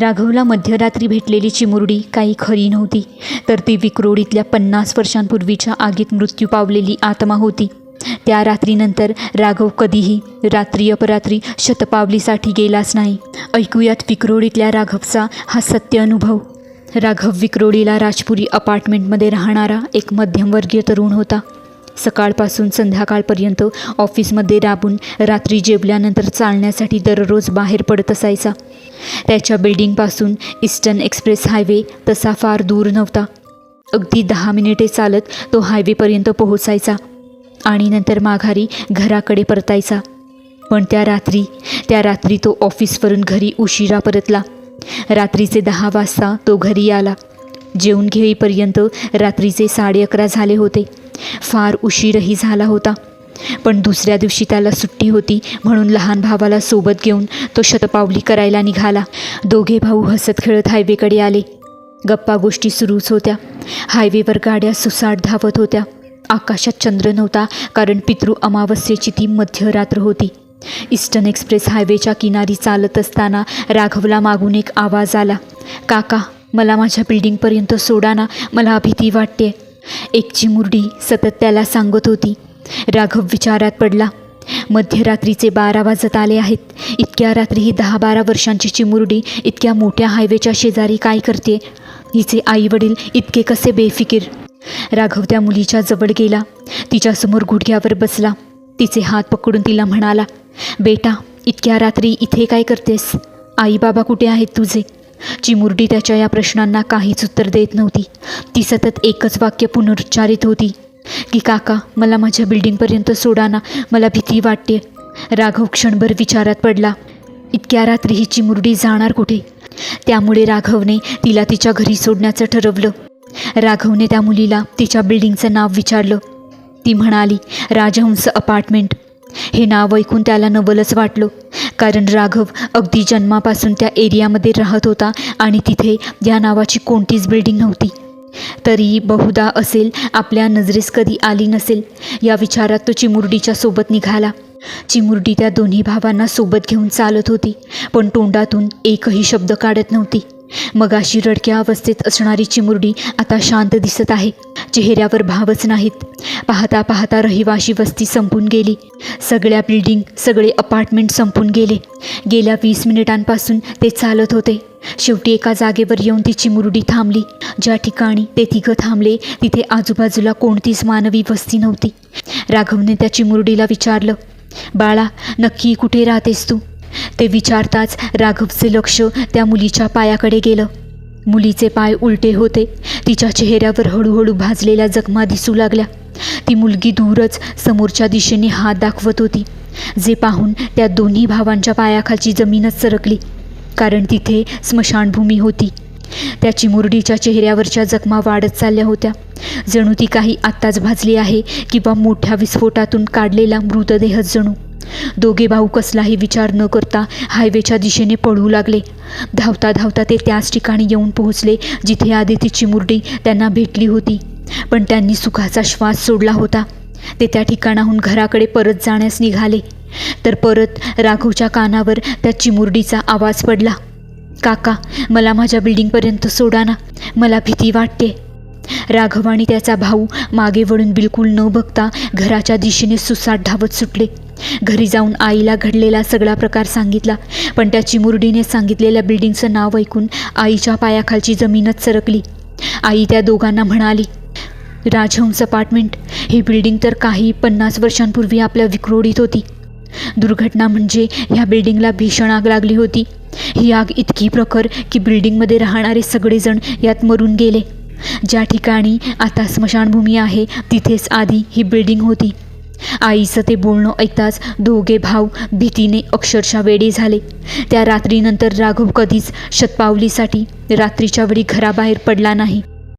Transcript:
राघवला मध्यरात्री भेटलेली चिमुरडी काही खरी नव्हती, तर ती विक्रोळीतल्या 50 वर्षांपूर्वीच्या आगीत मृत्यू पावलेली आत्मा होती. त्या रात्रीनंतर राघव कधीही रात्री अपरात्री शतपावलीसाठी गेलाच नाही. ऐकूयात विक्रोळीतल्या राघवचा हा सत्य अनुभव. राघव विक्रोळीला राजपुरी अपार्टमेंटमध्ये राहणारा एक मध्यमवर्गीय तरुण होता. सकाळपासून संध्याकाळपर्यंत ऑफिसमध्ये राबून रात्री जेवल्यानंतर चालण्यासाठी दररोज बाहेर पडत असायचा. त्याच्या बिल्डिंगपासून ईस्टर्न एक्सप्रेस हायवे तसा फार दूर नव्हता. अगदी 10 मिनिटे चालत तो हायवेपर्यंत पोहोचायचा आणि नंतर माघारी घराकडे परतायचा. पण त्या रात्री तो ऑफिसवरून घरी उशिरा परतला. रात्रीचे 10 वाजता तो घरी आला. जेवून घेईपर्यंत रात्रीचे 11:30 झाले होते. फार उशीरही झाला होता. पण दुसऱ्या दिवशी त्याला सुट्टी होती, म्हणून लहान भावाला सोबत घेऊन तो शतपावली करायला निघाला. दोघे भाऊ हसत खेळत हायवेकडे आले. गप्पा गोष्टी सुरूच होत्या. हायवेवर गाड्या सुसाट धावत होत्या. आकाशात चंद्र नव्हता, कारण पितृ अमावस्येची ती मध्यरात्र होती. ईस्टर्न एक्सप्रेस हायवेच्या किनारी चालत असताना राघवला मागून एक आवाज आला. काका, मला माझ्या बिल्डिंगपर्यंत सोडा ना, मला भीती वाटते. एक चिमुरडी सतत त्याला सांगत होती. राघव विचारात पडला. मध्यरात्रीचे 12 वाजत आले आहेत. इतक्या रात्री ही 10-12 वर्षांची चिमुरडी इतक्या मोठ्या हायवेच्या शेजारी काय करते? हिचे आईवडील इतके कसे बेफिकीर? राघव त्या मुलीच्या जवळ गेला. तिच्यासमोर गुडघ्यावर बसला. तिचे हात पकडून तिला म्हणाला, बेटा, इतक्या रात्री इथे काय करतेस? आई बाबा कुठे आहेत तुझे? चिमुरडी त्याच्या या प्रश्नांना काहीच उत्तर देत नव्हती. ती सतत एकच वाक्य पुनरुच्चारित होती की काका, मला माझ्या बिल्डिंगपर्यंत सोडा ना, मला भीती वाटते. राघव क्षणभर विचारात पडला. इतक्या रात्री ही चिमुरडी जाणार कुठे? त्यामुळे राघवने तिला तिच्या घरी सोडण्याचं ठरवलं. राघवने त्या मुलीला तिच्या बिल्डिंगचं नाव विचारलं. ती म्हणाली, राजहंस अपार्टमेंट. हे नाव ऐकून त्याला नवलच वाटलं, कारण राघव अगदी जन्मापासून त्या एरियामध्ये राहत होता आणि तिथे या नावाची कोणतीच बिल्डिंग नव्हती. तरी बहुधा असेल, आपल्या नजरेस कधी आली नसेल, या विचारात तो चिमुरडीच्या सोबत निघाला. चिमुरडी त्या दोन्ही भावांना सोबत घेऊन चालत होती, पण तोंडातून एकही शब्द काढत नव्हती. मगाशी रडक्या अवस्थेत असणारी चिमुरडी आता शांत दिसत आहे. चेहऱ्यावर भावच नाहीत. पाहता पाहता रहिवाशी वस्ती संपून गेली. सगळ्या बिल्डिंग, सगळे अपार्टमेंट संपून गेले. गेल्या 20 मिनिटांपासून ते चालत होते. शेवटी एका जागेवर येऊन ती चिमुरडी थांबली. ज्या ठिकाणी ते तिघं थांबले तिथे आजूबाजूला कोणतीच मानवी वस्ती नव्हती. राघवने त्या चिमुरडीला विचारलं, बाळा, नक्की कुठे राहतेस तू? ते विचारताच राघवचे लक्ष त्या मुलीच्या पायाकडे गेलं. मुलीचे पाय उलटे होते. तिच्या चेहऱ्यावर हळूहळू भाजलेल्या जखमा दिसू लागल्या. ती मुलगी दूरच समोरच्या दिशेने हात दाखवत होती, जे पाहून त्या दोन्ही भावांच्या पायाखालची जमीनच सरकली, कारण तिथे स्मशानभूमी होती. त्या चिमुरडीच्या चेहऱ्यावरच्या जखमा वाढत चालल्या होत्या, जणू ती काही आत्ताच भाजली आहे किंवा मोठ्या विस्फोटातून काढलेला मृतदेहच जणू. दोघे भाऊ कसलाही विचार न करता हायवेच्या दिशेने पळू लागले. धावता धावता ते त्याच ठिकाणी येऊन पोहोचले जिथे आधी ती चिमुरडी त्यांना भेटली होती. पण त्यांनी सुखाचा श्वास सोडला होता. ते त्या ठिकाणाहून घराकडे परत जाण्यास निघाले, तर परत राघवच्या कानावर त्या चिमुरडीचा आवाज पडला. काका, मला माझ्या बिल्डिंगपर्यंत सोडा ना, मला भीती वाटते. राघव आणि त्याचा भाऊ मागे वळून बिलकुल न बघता घराच्या दिशेने सुसाट धावत सुटले. घरी जाऊन आईला घडलेला सगळा प्रकार सांगितला, पण त्या चिमुरडीने सांगितलेल्या बिल्डिंगचं नाव ऐकून आईच्या पायाखालची जमीनच सरकली. आई त्या दोघांना म्हणाली, राजहंस अपार्टमेंट, ही बिल्डिंग तर काही 50 वर्षांपूर्वी आपल्या विक्रोळीत होती. दुर्घटना म्हणजे ह्या बिल्डिंगला भीषण आग लागली होती. ही आग इतकी प्रखर की बिल्डिंगमध्ये राहणारे सगळेजण यात मरून गेले. ज्या ठिकाणी आता स्मशानभूमी आहे तिथेच आधी ही बिल्डिंग होती. आईचं ते बोलणं ऐकताच दोघे भाऊ भीतीने अक्षरशः वेडे झाले. त्या रात्रीनंतर राघव कधीच शतपावलीसाठी रात्रीच्या वेळी घराबाहेर पडला नाही.